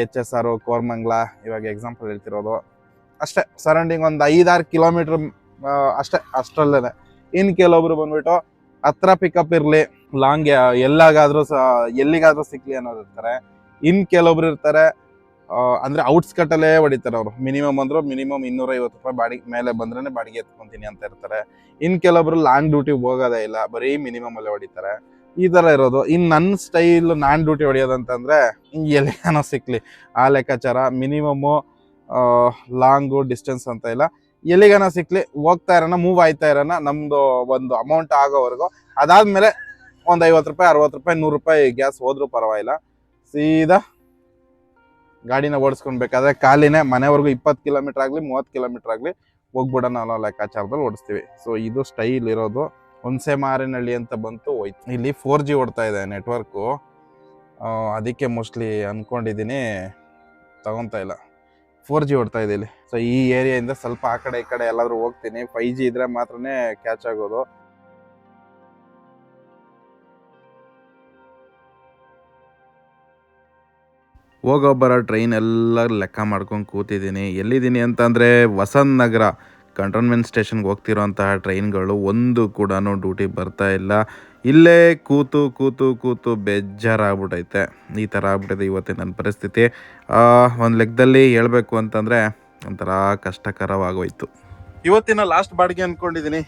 HSR ಕೋರ್ಮಂಗ್ಲ ಇವಾಗ ಎಕ್ಸಾಂಪಲ್ ಹೇಳ್ತಿರೋದು ಅಷ್ಟೇ, ಸರೌಂಡಿಂಗ್ ಒಂದು 5-6 ಕಿಲೋಮೀಟರ್ ಅಷ್ಟೇ, ಅಷ್ಟರಲ್ಲೇನೆ. ಇನ್ ಕೆಲವೊಬ್ರು ಬಂದ್ಬಿಟ್ಟು ಹತ್ರ ಪಿಕಪ್ ಇರ್ಲಿ, ಲಾಂಗ್ ಎಲ್ಲಿಗಾದ್ರೂ ಸಿಕ್ಲಿ ಅನ್ನೋದಿರ್ತಾರೆ. ಇನ್ ಕೆಲವೊಬ್ರು ಇರ್ತಾರೆ ಅಂದ್ರೆ ಔಟ್ಸ್ಕಟ್ ಅಲ್ಲೇ ಹೊಡಿತಾರೆ ಅವರು, ಮಿನಿಮಮ್ ಅಂದ್ರು ಮಿನಿಮಮ್ 250 ರೂಪಾಯಿ ಬಾಡಿಗೆ ಮೇಲೆ ಬಂದ್ರೆ ಬಾಡಿಗೆ ಎತ್ಕೊಂತೀನಿ ಅಂತ ಇರ್ತಾರೆ. ಇನ್ ಕೆಲವೊಬ್ರು ಲಾಂಗ್ ಡ್ಯೂಟಿ ಹೋಗೋದೇ ಇಲ್ಲ, ಬರೀ ಮಿನಿಮಮ್ ಅಲ್ಲೇ ಹೊಡಿತಾರೆ. ಈ ತರ ಇರೋದು. ಇನ್ ನನ್ನ ಸ್ಟೈಲ್ ನಾನ್ ಡ್ಯೂಟಿ ಹೊಡಿಯೋದಂತಂದ್ರೆ ಎಲ್ಲಿಗಾನೋ ಸಿಕ್ಲಿ ಆ ಲೆಕ್ಕಾಚಾರ. ಮಿನಿಮಮ್ ಲಾಂಗು ಡಿಸ್ಟೆನ್ಸ್ ಅಂತ ಇಲ್ಲ, ಎಲ್ಲಿಗಾನ ಸಿಕ್ಲಿ ಹೋಗ್ತಾ ಇರೋಣ, ಮೂವ್ ಆಯ್ತಾ ಇರೋಣ, ನಮ್ದು ಒಂದು ಅಮೌಂಟ್ ಆಗೋವರೆಗೂ. ಅದಾದ್ಮೇಲೆ ಒಂದು 50 ರೂಪಾಯಿ 60 ರೂಪಾಯಿ 100 ರೂಪಾಯಿ ಗ್ಯಾಸ್ ಹೋದ್ರೂ ಪರವಾಗಿಲ್ಲ, ಸೀದಾ ಗಾಡಿನ ಓಡಿಸ್ಕೊಳ್ಬೇಕಾದ್ರೆ ಖಾಲಿನೇ ಮನೆವರೆಗೂ 20 ಕಿಲೋಮೀಟರ್ ಆಗಲಿ 30 ಕಿಲೋಮೀಟರ್ ಆಗಲಿ ಹೋಗ್ಬಿಡೋಣ ಅನ್ನೋ ಲೆಕ್ಕಾಚಾರದಲ್ಲಿ ಓಡಿಸ್ತೀವಿ. ಸೊ ಇದು ಸ್ಟೈಲ್ ಇರೋದು. ಹುಣಸೆ ಮಾರಿನಹಳ್ಳಿ ಅಂತ ಬಂತು, ಹೋಯ್ತು. ಇಲ್ಲಿ 4G ಓಡ್ತಾ ಇದೆ ನೆಟ್ವರ್ಕು, ಅದಕ್ಕೆ ಮೋಸ್ಟ್ಲಿ ಅನ್ಕೊಂಡಿದ್ದೀನಿ ತಗೊತಾ ಇಲ್ಲ. 4G ಓಡ್ತಾ ಇದೆ ಇಲ್ಲಿ. ಸೊ ಈ ಏರಿಯಾದಿಂದ ಸ್ವಲ್ಪ ಆ ಕಡೆ ಈ ಕಡೆ ಎಲ್ಲಾದ್ರೂ ಹೋಗ್ತೀನಿ, 5G ಇದ್ರೆ ಮಾತ್ರನೇ ಕ್ಯಾಚ್ ಆಗೋದು. ಹೋಗೋ ಬರೋ ಟ್ರೈನ್ ಎಲ್ಲ ಲೆಕ್ಕ ಮಾಡ್ಕೊಂಡು ಕೂತಿದ್ದೀನಿ. ಎಲ್ಲಿದ್ದೀನಿ ಅಂತಂದರೆ ವಸಂತ ನಗರ ಕಂಟೋನ್ಮೆಂಟ್ ಸ್ಟೇಷನ್ಗೆ ಹೋಗ್ತಿರೋಂತಹ ಟ್ರೈನ್ಗಳು ಒಂದು ಕೂಡ ಡ್ಯೂಟಿ ಬರ್ತಾ ಇಲ್ಲ. ಇಲ್ಲೇ ಕೂತು ಕೂತು ಕೂತು ಬೇಜಾರಾಗ್ಬಿಟ್ಟೈತೆ. ಈ ಥರ ಆಗ್ಬಿಟ್ಟಿದೆ ಇವತ್ತಿನ ನನ್ನ ಪರಿಸ್ಥಿತಿ. ಒಂದು ಲೆಕ್ಕದಲ್ಲಿ ಹೇಳ್ಬೇಕು ಅಂತಂದರೆ ಒಂಥರ ಕಷ್ಟಕರವಾಗೋಯ್ತು. ಇವತ್ತಿನ ಲಾಸ್ಟ್ ಬಾಡಿಗೆ ಅಂದ್ಕೊಂಡಿದ್ದೀನಿ.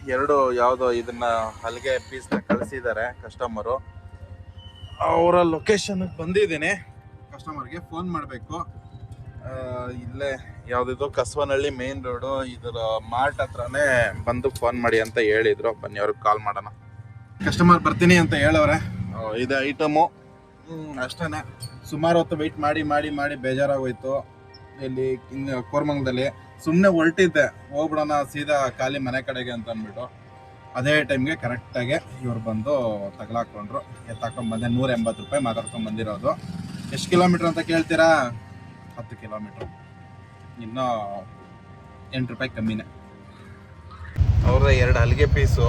ಯಾವುದೋ ಇದನ್ನ ಹಲ್ಗೆ ಪೀಸ್ನ ಕಳಿಸಿದ್ದಾರೆ ಕಸ್ಟಮರು. ಅವರ ಲೊಕೇಶನ್ಗೆ ಬಂದಿದ್ದೀನಿ. ಕಸ್ಟಮರ್ಗೆ ಫೋನ್ ಮಾಡಬೇಕು. ಇಲ್ಲೇ ಯಾವುದಿದು ಕಸವನಹಳ್ಳಿ ಮೇನ್ ರೋಡು, ಇದರ ಮಾರ್ಟ್ ಹತ್ರನೇ ಬಂದು ಫೋನ್ ಮಾಡಿ ಅಂತ ಹೇಳಿದ್ರು. ಬನ್ನಿ ಅವ್ರಿಗೆ ಕಾಲ್ ಮಾಡೋಣ. ಕಸ್ಟಮರ್ ಬರ್ತೀನಿ ಅಂತ ಹೇಳವ್ರೆ. ಇದು ಐಟಮು ಅಷ್ಟೇ. ಸುಮಾರು ಹೊತ್ತು ವೆಯ್ಟ್ ಮಾಡಿ ಮಾಡಿ ಮಾಡಿ ಬೇಜಾರಾಗೋಯ್ತು. ಇಲ್ಲಿ ಕೋರ್ಮಂಗಲದಲ್ಲಿ ಸುಮ್ಮನೆ ಹೊರಟಿದ್ದೆ, ಹೋಗ್ಬಿಡೋಣ ಸೀದಾ ಖಾಲಿ ಮನೆ ಕಡೆಗೆ ಅಂತ ಅಂದ್ಬಿಟ್ಟು. ಅದೇ ಟೈಮ್ಗೆ ಕರೆಕ್ಟಾಗಿ ಇವ್ರು ಬಂದು ತಗಲಾಕೊಂಡ್ರು. ಎತ್ತಾಕೊಂಡ್ ಬಂದೆ. 180 ರೂಪಾಯಿ ಮಾತಾಡ್ಕೊಂಡು ಬಂದಿರೋದು. ಎಷ್ಟು ಕಿಲೋಮೀಟ್ರ್ ಅಂತ ಕೇಳ್ತೀರಾ? 10 ಕಿಲೋಮೀಟ್ರ್, ಇನ್ನೂ 8 ರೂಪಾಯಿ ಕಮ್ಮಿನೇ. ಅವ್ರ 2 ಹಲ್ಗೆ ಪೀಸು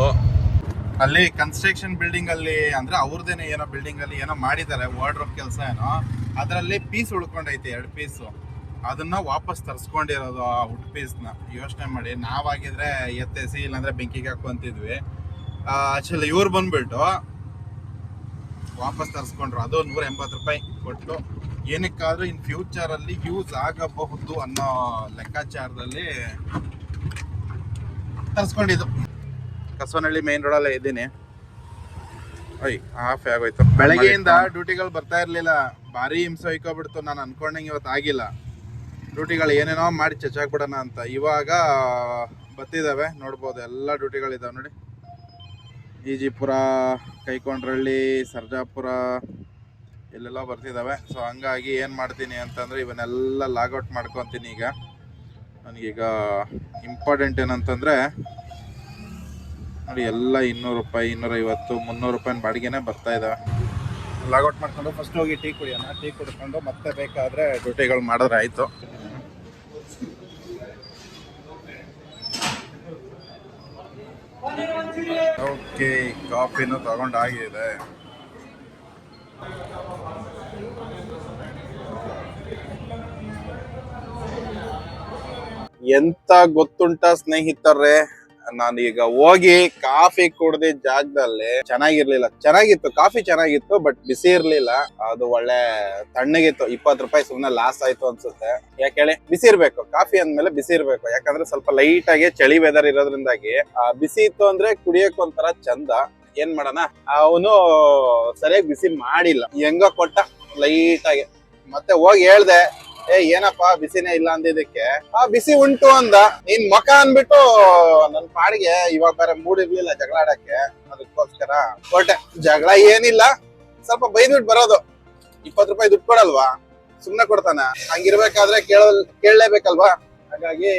ಅಲ್ಲಿ ಕನ್ಸ್ಟ್ರಕ್ಷನ್ ಬಿಲ್ಡಿಂಗ್ ಅಲ್ಲಿ, ಅಂದ್ರೆ ಅವ್ರದ್ದೇನೆ ಏನೋ ಬಿಲ್ಡಿಂಗ್ ಅಲ್ಲಿ ಏನೋ ಮಾಡಿದ್ದಾರೆ, ವಾರ್ಡ್ರೋಬ್ ಕೆಲಸ ಏನೋ, ಅದರಲ್ಲಿ ಪೀಸ್ ಉಳ್ಕೊಂಡೈತೆ 2 ಪೀಸು. ಅದನ್ನ ವಾಪಸ್ ತರಿಸ್ಕೊಂಡಿರೋದು ಆ ವುಡ್ ಪೀಸ್ನ. ಯೋಚನೆ ಮಾಡಿ, ನಾವಾಗಿದ್ರೆ ಎತ್ತೆಸಿ ಇಲ್ಲಾಂದ್ರೆ ಬೆಂಕಿಗೆ ಹಾಕೊಂತಿದ್ವಿ. ಆಕ್ಚುಲಿ ಇವ್ರು ಬಂದ್ಬಿಟ್ಟು ವಾಪಸ್ ತರಿಸ್ಕೊಂಡ್ರು. ಅದು 180 ರೂಪಾಯಿ ಕೊಟ್ಟು. ಏನಕ್ಕಾದ್ರೂ ಇನ್ ಫ್ಯೂಚರ್ ಅಲ್ಲಿ ಯೂಸ್ ಆಗಬಹುದು ಅನ್ನೋ ಲೆಕ್ಕಾಚಾರದಲ್ಲಿ ತರಿಸ್ಕೊಂಡಿದ್ದು. ಕಸವನಹಳ್ಳಿ ಮೇನ್ ರೋಡಲ್ಲೇ ಇದ್ದೀನಿ. ಹಾಫ್ ಆಗೋಯ್ತು. ಬೆಳಗ್ಗೆಯಿಂದ ಡ್ಯೂಟಿಗಳು ಬರ್ತಾ ಇರ್ಲಿಲ್ಲ, ಭಾರಿ ಹಿಂಸೆ ಹೊಯ್ಕೊಬಿಡ್ತು. ನಾನು ಅನ್ಕೊಂಡಂಗೆ ಇವತ್ತು ಆಗಿಲ್ಲ. ಡ್ಯೂಟಿಗಳು ಏನೇನೋ ಮಾಡಿ ಚಚ್ಚಾಕ್ಬಿಡೋಣ ಅಂತ. ಇವಾಗ ಬರ್ತಿದ್ದಾವೆ, ನೋಡ್ಬೋದು. ಎಲ್ಲ ಡ್ಯೂಟಿಗಳಿದಾವೆ ನೋಡಿ. ಈಜಿಪುರ, ಕೈಕೊಂಡ್ರಳ್ಳಿ, ಸರ್ಜಾಪುರ ಇಲ್ಲೆಲ್ಲ ಬರ್ತಿದ್ದಾವೆ. ಸೊ ಹಂಗಾಗಿ ಏನು ಮಾಡ್ತೀನಿ ಅಂತಂದರೆ ಇವನ್ನೆಲ್ಲ ಲಾಗೌಟ್ ಮಾಡ್ಕೊತೀನಿ. ಈಗ ನನಗೀಗ ಇಂಪಾರ್ಟೆಂಟ್ ಏನಂತಂದರೆ ನೋಡಿ, ಎಲ್ಲ 200 ರೂಪಾಯಿ 250 300 ರೂಪಾಯಿ ಬಾಡಿಗೆನೇ ಬರ್ತಾ ಇದ್ದಾವೆ. ಲಾಗೌಟ್ ಮಾಡ್ಕೊಂಡು ಫಸ್ಟ್ ಹೋಗಿ ಟೀ ಕುಡಿಯೋಣ. ಟೀ ಕುಡ್ಕೊಂಡು ಮತ್ತೆ ಬೇಕಾದರೆ ಡ್ಯೂಟಿಗಳು ಮಾಡಿದ್ರೆ ಆಯಿತು. ಓಕೆ, ಕಾಫಿನೂ ತಗೊಂಡಾಗಿದೆ. ಎಂತ ಗೊತ್ತುಂಟ ಸ್ನೇಹಿತರೆ, ನಾನೀಗ ಹೋಗಿ ಕಾಫಿ ಕುಡ್ದಿದ್ ಜಾಗದಲ್ಲಿ ಚೆನ್ನಾಗಿತ್ತು ಕಾಫಿ ಚೆನ್ನಾಗಿತ್ತು, ಬಟ್ ಬಿಸಿ ಇರ್ಲಿಲ್ಲ. ಅದು ಒಳ್ಳೆ ತಣ್ಣಗಿತ್ತು. 20 ರೂಪಾಯಿ ಸುಮ್ನೆ ಲಾಸ್ ಆಯ್ತು ಅನ್ಸುತ್ತೆ. ಯಾಕೆ ಹೇಳಿ, ಬಿಸಿ ಇರ್ಬೇಕು. ಕಾಫಿ ಅಂದ್ಮೇಲೆ ಬಿಸಿ ಇರ್ಬೇಕು, ಯಾಕಂದ್ರೆ ಸ್ವಲ್ಪ ಲೈಟ್ ಆಗಿ ಚಳಿ ವೆದರ್ ಇರೋದ್ರಿಂದಾಗಿ ಬಿಸಿ ಇತ್ತು ಅಂದ್ರೆ ಕುಡಿಯಕ್ ಒಂಥರ ಚಂದ. ಏನ್ ಮಾಡೋಣ, ಅವನು ಸರಿಯಾಗಿ ಬಿಸಿ ಮಾಡಿಲ್ಲ, ಹೆಂಗೋ ಕೊಟ್ಟ ಲೈಟ್ ಆಗಿ. ಮತ್ತೆ ಹೋಗಿ ಹೇಳ್ದೆ, ಏನಪ್ಪಾ ಬಿಸಿನೇ ಇಲ್ಲ ಅಂದಿದ್ದಕ್ಕೆ, ಬಿಸಿ ಉಂಟು ಅಂದ. ನಿನ್ ಮುಖ ಅನ್ಬಿಟ್ಟು ನನ್ ಪಾಡಿಗೆ ಇವಾಗ ಬೇರೆ ಮೂಡ್ ಇರ್ಲಿಲ್ಲ ಜಗಳ ಆಡಕ್ಕೆ, ಅದಕ್ಕೋಸ್ಕರ ಹೊರಟೆ. ಜಗಳ ಏನಿಲ್ಲ, ಸ್ವಲ್ಪ ಬೈದ್ಬಿಟ್ಟು ಬರೋದು. 20 ರೂಪಾಯಿ ದುಡ್ಡು ಕೊಡಲ್ವಾ, ಸುಮ್ನೆ ಕೊಡ್ತಾನ? ಹಂಗಿರ್ಬೇಕಾದ್ರೆ ಕೇಳಲೇಬೇಕಲ್ವಾ? ಹಾಗಾಗಿ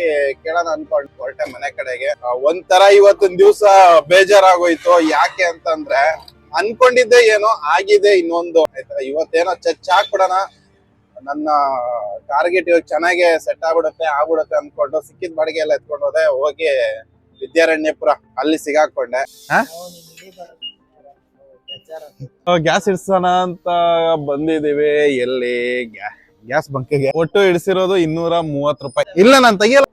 ಕೇಳೋಣ ಅನ್ಕೊಂಡು ಹೊರಟೆ ಮನೆ ಕಡೆಗೆ. ಒಂಥರ ಇವತ್ತಿನ ದಿವ್ಸ ಬೇಜಾರಾಗೋಯ್ತು. ಯಾಕೆ ಅಂತಂದ್ರೆ ಅನ್ಕೊಂಡಿದ್ದೆ ಏನೋ ಆಗಿದೆ ಇನ್ನೊಂದು. ಆಯ್ತಾ, ಇವತ್ತೇನೋ ಚಚ್ ಹಾಕ್ಬಿಡೋಣ, ನನ್ನ ಟಾರ್ಗೆಟ್ ಇವಾಗ ಚೆನ್ನಾಗಿ ಸೆಟ್ ಆಗ್ಬಿಡುತ್ತೆ ಅನ್ಕೊಂಡು ಸಿಕ್ಕಿದ ಬಾಡಿಗೆ ಎಲ್ಲ ಎತ್ಕೊಂಡು ಹೋದೆ. ಹೋಗಿ ವಿದ್ಯಾರಣ್ಯಪುರ ಅಲ್ಲಿ ಸಿಗಾಕೊಂಡೆ. ಗ್ಯಾಸ್ ಇಡ್ಸೋಣ ಅಂತ ಬಂದಿದೀವಿ. ಎಲ್ಲಿ ಗ್ಯಾಸ್ ಬಂಕಿಗೆ ಒಟ್ಟು ಇಡ್ಸಿರೋದು 230 ರೂಪಾಯಿ. ಇಲ್ಲ ನಾನ್ ತೆಗಿಯಲ್ಲ.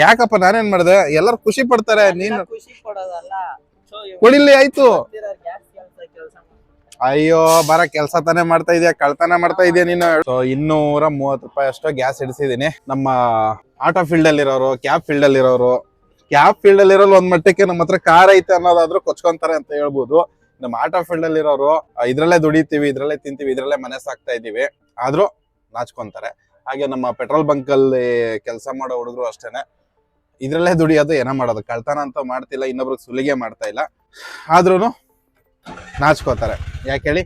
ಯಾಕಪ್ಪ, ನಾನೇನ್ ಮಾಡ್ದೆ? ಎಲ್ಲರೂ ಖುಷಿ ಪಡ್ತಾರೆ, ನೀನು ಕೊಡಿಲಿ ಆಯ್ತು. ಅಯ್ಯೋ ಬರ ಕೆಲ್ಸ ತಾನೇ ಮಾಡ್ತಾ ಇದೀಯ, ಕಳ್ತನ ಮಾಡ್ತಾ ಇದೀಯ ನೀನು. 230 ರೂಪಾಯಿ ಅಷ್ಟು ಗ್ಯಾಸ್ ಇಡಿಸಿದೀನಿ. ನಮ್ಮ ಆಟೋ ಫೀಲ್ಡ್ ಅಲ್ಲಿ ಇರೋರು, ಕ್ಯಾಬ್ ಫೀಲ್ಡ್ ಅಲ್ಲಿ ಇರೋರು ಒಂದ್ ಮಟ್ಟಕ್ಕೆ ನಮ್ಮ ಹತ್ರ ಕಾರ್ ಐತೆ ಅನ್ನೋದಾದ್ರೂ ಕೊಚ್ಕೊಂತಾರೆ ಅಂತ ಹೇಳ್ಬೋದು. ನಮ್ಮ ಆಟೋ ಫೀಲ್ಡ್ ಅಲ್ಲಿ ಇರೋರು ಇದ್ರಲ್ಲೇ ದುಡಿತೀವಿ, ಇದ್ರಲ್ಲೇ ತಿಂತೀವಿ, ಇದ್ರಲ್ಲೇ ಮನೆ ಸಾಕ್ತಾ ಇದೀವಿ ಆದ್ರೂ ನಾಚ್ಕೊಂತಾರೆ. ಹಾಗೆ ನಮ್ಮ ಪೆಟ್ರೋಲ್ ಬಂಕ್ ಅಲ್ಲಿ ಕೆಲಸ ಮಾಡೋ ಹುಡುಗರು ಅಷ್ಟೇನೆ, ಇದ್ರಲ್ಲೇ ದುಡಿಯೋದು, ಏನೋ ಮಾಡೋದು. ಕಳ್ತನ ಅಂತ ಮಾಡ್ತಿಲ್ಲ, ಇನ್ನೊಬ್ರಿಗೆ ಸುಲಿಗೆ ಮಾಡ್ತಾ ಇಲ್ಲ, ಆದ್ರೂನು ನಾಚ್ಕೋತಾರೆ. ಯಾಕೆ ಹೇಳಿ,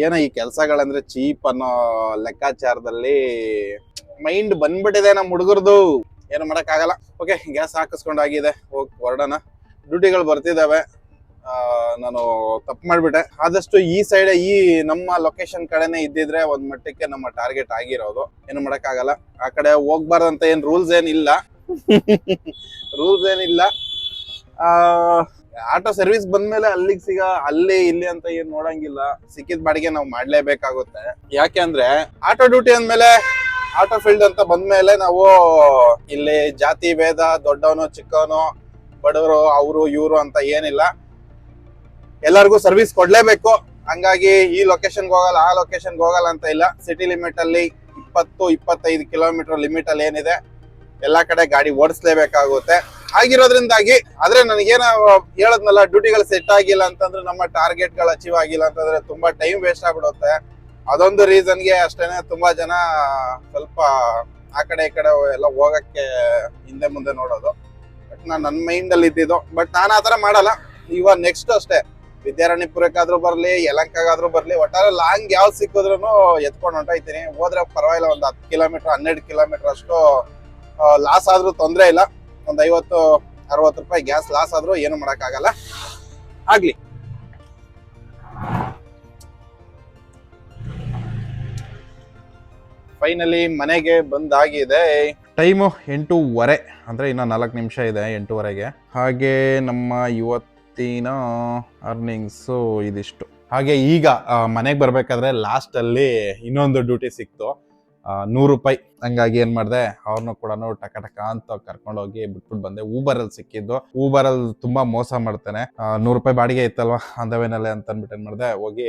ಏನೋ ಈ ಕೆಲ್ಸಗಳಂದ್ರೆ ಚೀಪ್ ಅನ್ನೋ ಲೆಕ್ಕಾಚಾರದಲ್ಲಿ ಮೈಂಡ್ ಬಂದ್ಬಿಟ್ಟಿದೆ ನಮ್ಮ ಹುಡುಗರ್ದು. ಏನು ಮಾಡಕ್ ಆಗಲ್ಲ. ಓಕೆ, ಗ್ಯಾಸ್ ಹಾಕಿಸ್ಕೊಂಡಾಗಿದೆ, ಹೋಗಿ ಹೊರಡೋಣ. ಡ್ಯೂಟಿಗಳು ಬರ್ತಿದಾವೆ. ನಾನು ತಪ್ಪು ಮಾಡ್ಬಿಟ್ಟೆ. ಆದಷ್ಟು ಈ ಸೈಡ್, ಈ ನಮ್ಮ ಲೊಕೇಶನ್ ಕಡೆನೆ ಇದ್ದಿದ್ರೆ ಒಂದ್ ಮಟ್ಟಕ್ಕೆ ನಮ್ಮ ಟಾರ್ಗೆಟ್ ಆಗಿರೋದು. ಏನು ಮಾಡಕ್ ಆಗಲ್ಲ. ಆ ಕಡೆ ಹೋಗ್ಬಾರ್ದಂತ ಏನ್ ರೂಲ್ಸ್ ಏನಿಲ್ಲ. ಆಟೋ ಸರ್ವಿಸ್ ಬಂದ್ಮೇಲೆ ಅಲ್ಲಿಗೆ ಅಲ್ಲಿ ಇಲ್ಲಿ ಅಂತ ಏನ್ ನೋಡಂಗಿಲ್ಲ. ಸಿಕ್ಕಿದ ಬಾಡಿಗೆ ನಾವು ಮಾಡ್ಲೇಬೇಕಾಗುತ್ತೆ. ಯಾಕೆ ಅಂದ್ರೆ ಆಟೋ ಡ್ಯೂಟಿ ಅಂದ್ಮೇಲೆ, ಆಟೋ ಫೀಲ್ಡ್ ಅಂತ ಬಂದ್ಮೇಲೆ ನಾವು ಇಲ್ಲಿ ಜಾತಿ ಭೇದ, ದೊಡ್ಡವನು ಚಿಕ್ಕವನು, ಬಡವರು, ಅವರು ಇವರು ಅಂತ ಏನಿಲ್ಲ, ಎಲ್ಲರಿಗೂ ಸರ್ವಿಸ್ ಕೊಡ್ಲೇಬೇಕು. ಹಂಗಾಗಿ ಈ ಲೊಕೇಶನ್ಗೆ ಹೋಗಲ್ಲ, ಆ ಲೊಕೇಶನ್ಗೆ ಹೋಗಲ್ಲ ಅಂತ ಇಲ್ಲ. ಸಿಟಿ ಲಿಮಿಟ್ ಅಲ್ಲಿ 20-25 ಕಿಲೋಮೀಟರ್ ಲಿಮಿಟ್ ಅಲ್ಲಿ ಏನಿದೆ ಎಲ್ಲಾ ಕಡೆ ಗಾಡಿ ಓಡಿಸ್ಲೇಬೇಕಾಗುತ್ತೆ. ಆಗಿರೋದ್ರಿಂದಾಗಿ, ಆದ್ರೆ ನನಗೇನ ಹೇಳದ್ನಲ್ಲ, ಡ್ಯೂಟಿಗಳು ಸೆಟ್ ಆಗಿಲ್ಲ ಅಂತಂದ್ರೆ, ನಮ್ಮ ಟಾರ್ಗೆಟ್ ಗಳು ಅಚೀವ್ ಆಗಿಲ್ಲ ಅಂತಂದ್ರೆ ತುಂಬಾ ಟೈಮ್ ವೇಸ್ಟ್ ಆಗ್ಬಿಡುತ್ತೆ. ಅದೊಂದು ರೀಸನ್ಗೆ ಅಷ್ಟೇನೆ ತುಂಬಾ ಜನ ಸ್ವಲ್ಪ ಆ ಕಡೆ ಈ ಕಡೆ ಎಲ್ಲ ಹೋಗಕ್ಕೆ ಹಿಂದೆ ಮುಂದೆ ನೋಡೋದು. ಬಟ್ ನನ್ನ ಮೈಂಡ್ ಅಲ್ಲಿ ಇದ್ದಿದ್ದು. ಬಟ್ ನಾನು ಆತರ ಮಾಡಲ್ಲ. ಇವಾಗ ನೆಕ್ಸ್ಟ್ ಅಷ್ಟೇ, ವಿದ್ಯಾರಣ್ಯಪುರಕ್ಕಾದ್ರೂ ಬರ್ಲಿ, ಯಲಹಂಕಗಾದ್ರೂ ಬರ್ಲಿ, ಒಟ್ಟಾರೆ ಲಾಂಗ್ ಯಾವ್ದು ಸಿಕ್ಕಿದ್ರು ಎತ್ಕೊಂಡು ಹೊಂಟೋಯ್ತೀನಿ. ಹೋದ್ರೆ ಪರವಾಗಿಲ್ಲ, ಒಂದು 10 ಕಿಲೋಮೀಟರ್ 12 ಕಿಲೋಮೀಟರ್ ಅಷ್ಟು ಲಾಸ್ ಆದ್ರೂ ತೊಂದ್ರೆ ಇಲ್ಲ. ಒಂದ್ 50-60 ರೂಪಾಯಿ ಗ್ಯಾಸ್ ಲಾಸ್ ಆದ್ರೂ ಏನು ಮಾಡಕ್ ಆಗಲ್ಲ. ಆಗ್ಲಿ. ಫೈನಲಿ ಮನೆಗೆ ಬಂದಾಗಿದೆ. ಟೈಮು 8:15, ಅಂದ್ರೆ ಇನ್ನ 4 ನಿಮಿಷ ಇದೆ 8:15ಗೆ. ಹಾಗೆ ನಮ್ಮ ಇವತ್ತಿನ ಅರ್ನಿಂಗ್ಸು ಇದಿಷ್ಟು. ಹಾಗೆ ಈಗ ಮನೆಗೆ ಬರ್ಬೇಕಾದ್ರೆ ಲಾಸ್ಟ್ ಅಲ್ಲಿ ಇನ್ನೊಂದು ಡ್ಯೂಟಿ ಸಿಕ್ತು, 100 ರೂಪಾಯಿ. ಹಂಗಾಗಿ ಏನ್ ಮಾಡಿದೆ, ಅವ್ರನ್ನ ಕೂಡ ಟಕ ಅಂತ ಕರ್ಕೊಂಡೋಗಿ ಬಿಟ್ಬಿಟ್ಟು ಬಂದೆ. ಊಬರ್ ಅಲ್ಲಿ ಸಿಕ್ಕಿದ್ದು. ಊಬರ್ ಅಲ್ಲಿ ತುಂಬಾ ಮೋಸ ಮಾಡ್ತಾನೆ. 100 ರೂಪಾಯಿ ಬಾಡಿಗೆ ಇತ್ತಲ್ವಾ ಅಂದವೇನಲ್ಲೇ ಅಂತ ಅಂದ್ಬಿಟ್ಟು ಏನ್ ಮಾಡಿದೆ, ಹೋಗಿ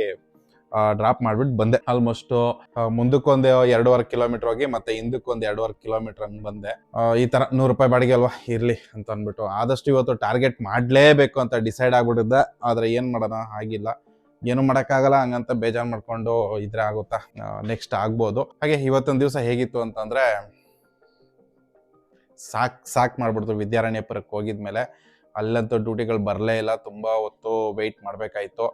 ಡ್ರಾಪ್ ಮಾಡ್ಬಿಟ್ಟು ಬಂದೆ. ಆಲ್ಮೋಸ್ಟ್ ಮುಂದಕ್ಕೊಂದು 2.5 ಕಿಲೋಮೀಟರ್ ಹೋಗಿ ಮತ್ತೆ ಹಿಂದಕ್ಕೊಂದು 2.5 ಕಿಲೋಮೀಟರ್ ಹಂಗ್ ಬಂದೆ. ಈ ತರ 100 ರೂಪಾಯಿ ಬಾಡಿಗೆ ಅಲ್ವಾ, ಇರ್ಲಿ ಅಂತ ಅಂದ್ಬಿಟ್ಟು ಆದಷ್ಟು ಇವತ್ತು ಟಾರ್ಗೆಟ್ ಮಾಡ್ಲೇಬೇಕು ಅಂತ ಡಿಸೈಡ್ ಆಗ್ಬಿಟ್ಟಿದ್ದೆ. ಆದ್ರೆ ಏನ್ ಮಾಡೋಣ, ಆಗಿಲ್ಲ. ಏನು ಮಾಡಕ್ಕಾಗಲ್ಲ. ಹಂಗಂತ ಬೇಜಾರ್ ಮಾಡ್ಕೊಂಡು ಇದ್ರೆ ಆಗುತ್ತಾ, ನೆಕ್ಸ್ಟ್ ಆಗ್ಬೋದು. ಹಾಗೆ ಇವತ್ತೊಂದು ದಿವಸ ಹೇಗಿತ್ತು ಅಂತಂದ್ರೆ, ಸಾಕ್ ಮಾಡ್ಬಿಡ್ತು. ವಿದ್ಯಾರಣ್ಯಪುರಕ್ಕೆ ಹೋಗಿದ್ಮೇಲೆ ಅಲ್ಲಂತೂ ಡ್ಯೂಟಿಗಳು ಬರಲೇ ಇಲ್ಲ. ತುಂಬಾ ಹೊತ್ತು ವೆಯ್ಟ್ ಮಾಡ್ಬೇಕಾಯ್ತು.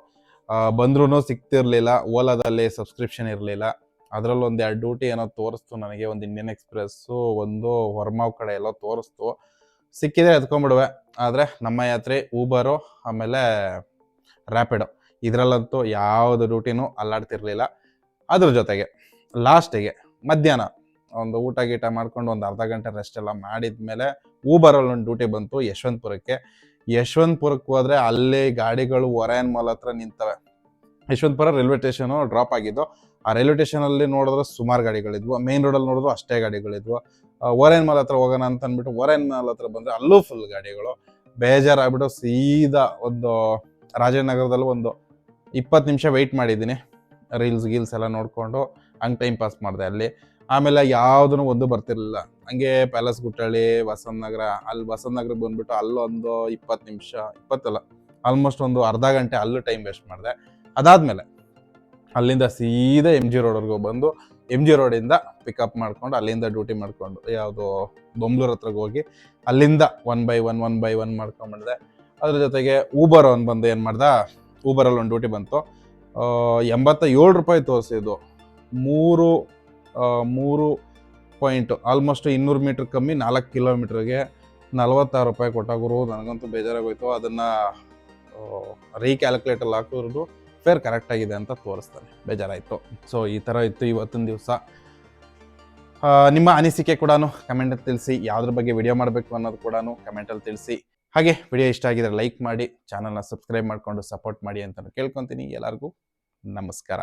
ಬಂದ್ರೂ ಸಿಗ್ತಿರ್ಲಿಲ್ಲ. ಓಲಾದಲ್ಲಿ ಸಬ್ಸ್ಕ್ರಿಪ್ಷನ್ ಇರಲಿಲ್ಲ. ಅದ್ರಲ್ಲಿ 1-2 ಡ್ಯೂಟಿ ಏನೋ ತೋರಿಸ್ತು ನನಗೆ. ಒಂದು ಇಂಡಿಯನ್ ಎಕ್ಸ್ಪ್ರೆಸ್ಸು, ಒಂದು ಹೊರಮಾವ್ ಕಡೆ ಎಲ್ಲ ತೋರಿಸ್ತು. ಸಿಕ್ಕಿದ್ರೆ ಎತ್ಕೊಂಡ್ಬಿಡುವೆ. ಆದ್ರೆ ನಮ್ಮ ಯಾತ್ರೆ ಊಬರು, ಆಮೇಲೆ ರ್ಯಾಪಿಡೋ, ಇದ್ರಲ್ಲಂತೂ ಯಾವ್ದು ಡ್ಯೂಟಿನೂ ಅಲ್ಲಾಡ್ತಿರ್ಲಿಲ್ಲ. ಅದ್ರ ಜೊತೆಗೆ ಲಾಸ್ಟಿಗೆ ಮಧ್ಯಾಹ್ನ ಒಂದು ಊಟ ಗೀಟ ಮಾಡ್ಕೊಂಡು ಒಂದು ಅರ್ಧ ಗಂಟೆ ರೆಸ್ಟ್ ಎಲ್ಲ ಮಾಡಿದ್ಮೇಲೆ ಊಬರಲ್ಲಿ ಒಂದು ಡ್ಯೂಟಿ ಬಂತು ಯಶವಂತಪುರಕ್ಕೆ ಹೋದ್ರೆ ಅಲ್ಲಿ ಗಾಡಿಗಳು ಒರೈನ್ ಮಾಲ್ ಹತ್ರ ನಿಂತವೆ. ಯಶವಂತಪುರ ರೈಲ್ವೆ ಸ್ಟೇಷನ್ ಡ್ರಾಪ್ ಆಗಿದ್ದು. ಆ ರೈಲ್ವೆ ಸ್ಟೇಷನ್ ಅಲ್ಲಿ ನೋಡಿದ್ರೆ ಸುಮಾರು ಗಾಡಿಗಳಿದ್ವು. ಮೇನ್ ರೋಡ್ ಅಲ್ಲಿ ನೋಡಿದ್ರು ಅಷ್ಟೇ ಗಾಡಿಗಳಿದ್ವು. ಒರೈನ್ ಮಾಲ್ ಹತ್ರ ಹೋಗೋಣ ಅಂತ ಅಂದ್ಬಿಟ್ಟು ಒರೈನ್ ಮಾಲ್ ಹತ್ರ ಬಂದ್ರೆ ಅಲ್ಲೂ ಫುಲ್ ಗಾಡಿಗಳು. ಬೇಜಾರಾಗ್ಬಿಟ್ಟು ಸೀದಾ ಒಂದು ರಾಜನಗರದಲ್ಲಿ ಒಂದು 20 ನಿಮಿಷ ವೆಯ್ಟ್ ಮಾಡಿದ್ದೀನಿ. ರೀಲ್ಸ್ ಗೀಲ್ಸ್ ಎಲ್ಲ ನೋಡಿಕೊಂಡು ಹಂಗೆ ಟೈಮ್ ಪಾಸ್ ಮಾಡಿದೆ ಅಲ್ಲಿ. ಆಮೇಲೆ ಯಾವುದೂ ಒಂದು ಬರ್ತಿರ್ಲಿಲ್ಲ. ಹಂಗೆ ಪ್ಯಾಲೇಸ್ ಗುಟ್ಟಳ್ಳಿ, ವಸಂತ ನಗರ, ಅಲ್ಲಿ ವಸಂತ ನಗರಕ್ಕೆ ಬಂದುಬಿಟ್ಟು ಅಲ್ಲೊಂದು 20 ನಿಮಿಷ, 20 ಆಲ್ಮೋಸ್ಟ್ ಒಂದು ಅರ್ಧ ಗಂಟೆ ಅಲ್ಲೂ ಟೈಮ್ ವೇಸ್ಟ್ ಮಾಡಿದೆ. ಅದಾದಮೇಲೆ ಅಲ್ಲಿಂದ ಸೀದಾ MG ರೋಡ್ವರೆಗೂ ಬಂದು MG ರೋಡಿಂದ ಪಿಕಪ್ ಮಾಡ್ಕೊಂಡು ಅಲ್ಲಿಂದ ಡ್ಯೂಟಿ ಮಾಡಿಕೊಂಡು ಯಾವುದು ದೊಂಬ್ಳೂರು ಹತ್ರಕ್ಕೆ ಹೋಗಿ ಅಲ್ಲಿಂದ 1 by 1 ಮಾಡ್ಕೊಂಡ್ಬಂದಿದೆ. ಅದ್ರ ಜೊತೆಗೆ ಊಬರ್ ಅವ್ನು ಬಂದು ಏನು ಮಾಡ್ದ, ಊಬರಲ್ಲಿ ಒಂದು ಡ್ಯೂಟಿ ಬಂತು. 87 ರೂಪಾಯಿ ತೋರಿಸಿದ್ದು. 3 ಪಾಯಿಂಟು ಆಲ್ಮೋಸ್ಟ್ 200 ಮೀಟ್ರ್ ಕಮ್ಮಿ 4 ಕಿಲೋಮೀಟ್ರಿಗೆ 46 ರೂಪಾಯಿ ಕೊಟ್ಟಾಗುರು. ನನಗಂತೂ ಬೇಜಾರಾಗೋಯ್ತು. ಅದನ್ನು ರೀಕ್ಯಾಲ್ಕುಲೇಟಲ್ಲಿ ಹಾಕಿದ್ರು ಫೇರ್ ಕರೆಕ್ಟಾಗಿದೆ ಅಂತ ತೋರಿಸ್ತಾನೆ. ಬೇಜಾರಾಯಿತು. ಸೊ ಈ ಥರ ಇತ್ತು ಇವತ್ತಿನ ದಿವಸ. ನಿಮ್ಮ ಅನಿಸಿಕೆ ಕೂಡ ಕಮೆಂಟಲ್ಲಿ ತಿಳಿಸಿ. ಯಾವುದ್ರ ಬಗ್ಗೆ ವಿಡಿಯೋ ಮಾಡಬೇಕು ಅನ್ನೋದು ಕೂಡ ಕಮೆಂಟಲ್ಲಿ ತಿಳಿಸಿ. ಹಾಗೆ ವಿಡಿಯೋ ಇಷ್ಟ ಆಗಿದ್ರೆ ಲೈಕ್ ಮಾಡಿ, ಚಾನಲ್ನ ಸಬ್ಸ್ಕ್ರೈಬ್ ಮಾಡಿಕೊಂಡು ಸಪೋರ್ಟ್ ಮಾಡಿ ಅಂತ ಕೇಳ್ಕೊತೀನಿ. ಎಲ್ಲರಿಗೂ ನಮಸ್ಕಾರ.